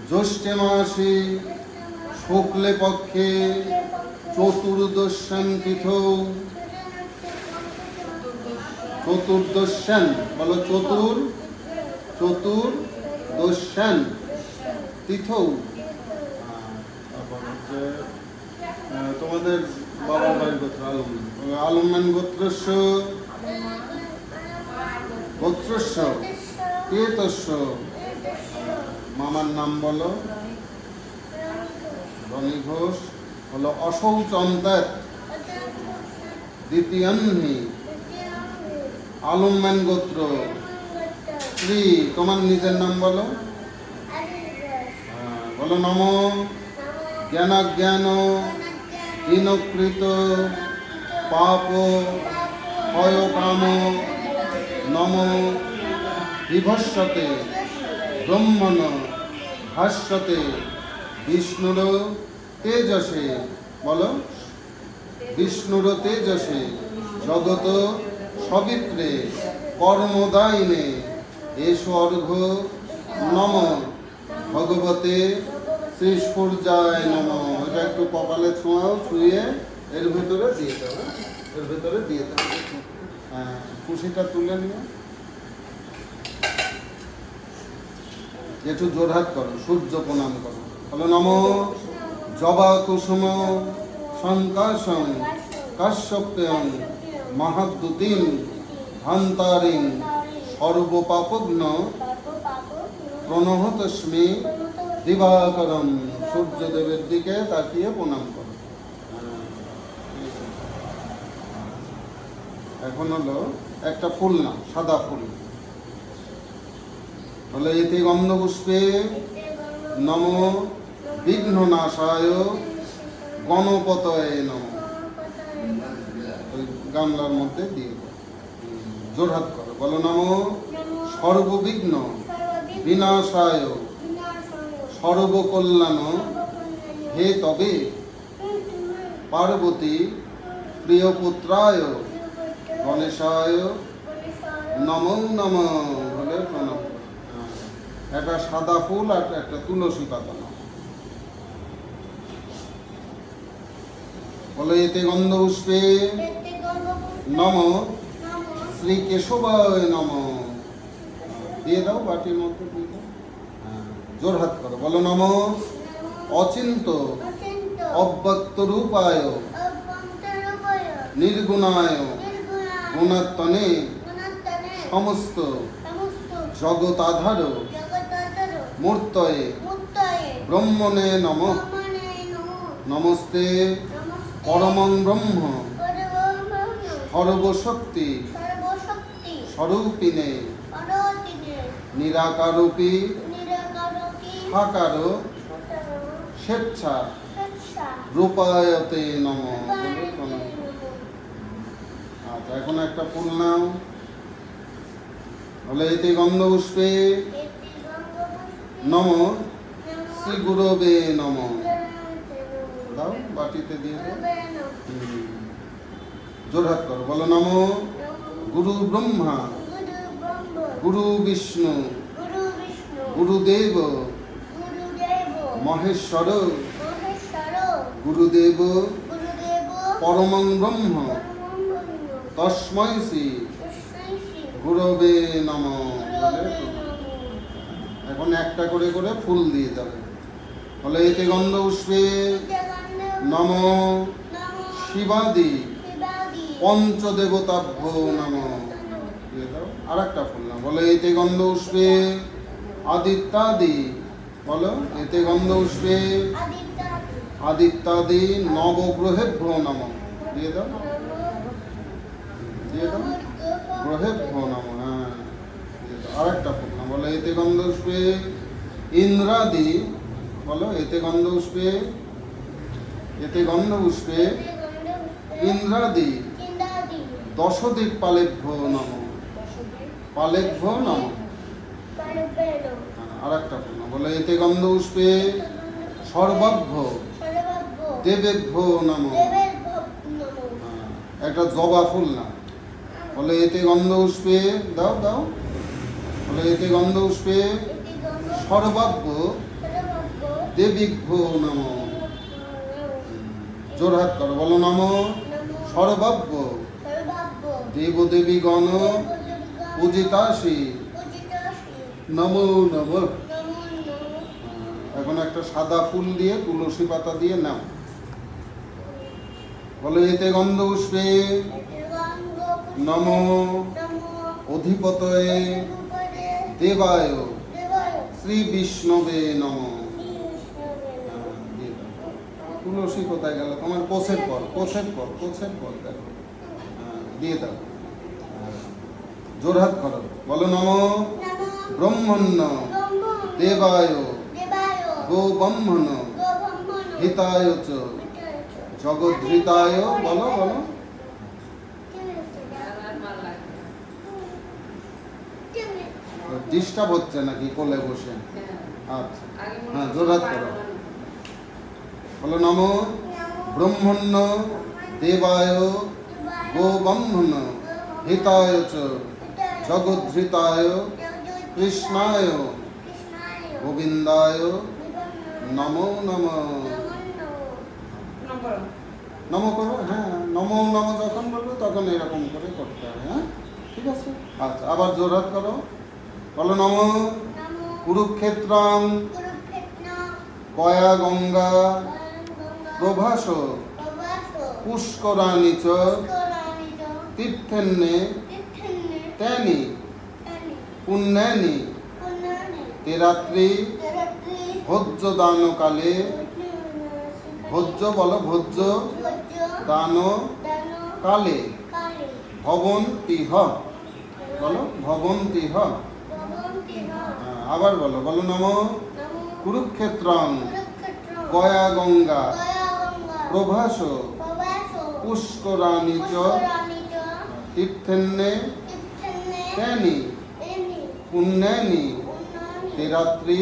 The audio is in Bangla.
জ্যৈষ্ঠে মাসে শুক্লে পক্ষে চতুর্দশ্যাং তিথৌ চতুর্দশ্যাং বলো চতুর্দশ্যাং তিথৌ। তোমাদের বাবার বাড়ির গোত্র আলম্যান গোত্রস্য কে তস্য মামার নাম বলো রনি ঘোষ হলো অশৌচন্তার দ্বিতীয়ান্হি আলম্যান গোত্র স্ত্রী। তোমার নিজের নাম বলো বলো নম জ্ঞানাজ্ঞান হীনকৃত পাপ ক্ষয় কাম নম বিভস্যতে ব্রহ্মণ ভাস্যতে বিষ্ণুর তেজসে বলো বিষ্ণুর তেজসে জগত সবিত্রে কর্মদায়িনে এসো অর্ঘ নম ভগবতে শ্রী সূর্যায় নম। এটা একটু কপালে ছোঁয়াও, ছুঁয়ে এর ভেতরে দিয়ে দেবো, এর ভেতরে দিয়ে দেবো। হ্যাঁ, খুশিটা তুলে নিও, একটু জোরহাত করো, সূর্য প্রণাম করো। বলো নম জবা কুসুম সংকাশং কাশ্যপ্যং মহাদ্যুতিং ধান্তারিং সর্বপাপঘ্ন প্রণহতস্মি দিবাকরম। সূর্যদেবের দিকে তাকিয়ে প্রণাম করো। এখন হলো একটা ফুল নাম, সাদা ফুল হলো এতে গন্ধপুষ্পে নম বিঘ্ননাশায় গণপতয়ে নম। ওই গামলার মধ্যে দিয়ে জোরহাত করো, বলো নম সর্ববিঘ্ন বিনাশায় সর্বকল্যাণ হে তবে পার্বতী প্রিয়পুত্রায় গণেশায় নমো নমঃ বলে প্রণাম। একটা সাদা ফুল আর একটা তুলসী পাতা নাও। বলো এতে গন্ধপুষ্পে নম শ্রী কেশবায় নম। দিয়ে দাও, বাটির মধ্যে দিয়ে দাও। জোরহাত করো, বলো নম অচিন্ত অব্যক্ত রূপায় নির্গুণায় গুণাত্মনে সমস্ত জগতাধার মূর্তয়ে ব্রহ্মণে নমঃ। নমস্তে পরমং ব্রহ্ম সর্বশক্তি স্বরূপিণে নিরাকারূপী সাকার স্বেচ্ছা রূপায়তে নমঃ। আচ্ছা, এখন একটা ফুল নাও বলে এতে গন্ধপুষ্পে নম শ্রী গুরবে নম। দাও, বাটিতে দিয়ে দাও। জোরহাত করো, বলো নম গুরু ব্রহ্মা গুরু বিষ্ণু গুরুদেব মহেশ্বর গুরুদেব পরমং ব্রহ্ম তস্मै শ্রী গুরবে নমঃ। এখন একটা করে করে ফুল দিয়ে যাবে। বলে এতে গন্ধপুষ্পে নম শিবাদি পঞ্চদেবতাভ্য নমঃ। দিয়ে দাও, আর একটা ফুল না। বলে এতে গন্ধপুষ্পে আদিত্যাদি, বলো এতে গন্ধপুষ্পে আদিত্যাদি নবগ্রহেভ্য নমঃ। দিয়ে দাও, দিয়ে দাও, গ্রহেভ্য নমঃ। হ্যাঁ, আর একটা ফুল না। বলো এতে গন্ধপুষ্পে ইন্দ্রাদি, বলো এতে গন্ধপুষ্পে ইন্দ্রাদি দশদিক পালেভ্য নমঃ। পালেভ্য নমঃ। আর একটা ফুল না। বলো এতে গন্ধপুষ্পে সর্বাভ্য দেবেভ্য নমঃ। একটা জবা ফুল না। বলে এতে গন্ধপুষ্পে দাও দাও, বলে এতে গন্ধপুষ্পে সর্বাব্য দেবীভ্যো নমঃ। জোরহাত করো, বলো নমঃ সর্বাব্য দেবদেবীগণ পূজিতাসি নমো নমঃ। এখন একটা সাদা ফুল দিয়ে তুলসী পাতা দিয়ে নাও, বলো এতে গন্ধ পুষ্পে নমো অধিপতয়ে দেবায় শ্রী বিষ্ণবে নমঃ। তুলসী কোথায় গেল? তোমার কোষের পর দেখো, দিয়ে দাও। জোরহাত করো, বলো নমঃ ব্রহ্মণ্য দেবায় গো ব্রহ্মণ হিতায় চ জগদ্ধৃতায়। বলো বলো, ডিস্টার্ব হচ্ছে নাকি কোলে বসে? আচ্ছা, হ্যাঁ জোরহাত করো, বলো নমঃ ব্রহ্মণ্য দেবায় গো ব্রহ্মণ হিতায় চ জগদ্ধৃতায় কৃষ্ণায় গোবিন্দায় নমো নমঃ। নমো করো, হ্যাঁ নমো নমঃ যখন বলবে তখন এরকম করে করতে হবে, হ্যাঁ ঠিক আছে। আচ্ছা, আবার জোরহাত করো, বলো নমঃ কুরুক্ষেত্রং কয়া গঙ্গা প্রভাস পুষ্করাণি চ তীর্থেন্নে তেনি পুণ্যানি তেরাত্রি ভোজ্য দানকালে। ভোজ্য বলো, ভোজ্য দান কালে ভবন্তিহ। বলো ভবন্তিহ। আবার বলো, বলো নমঃ কুরুক্ষেত্রং গয়া গঙ্গা প্রভাস পুষ্করাণি চ তীর্থেন্নে তেনি পুণ্যানি তেরাত্রি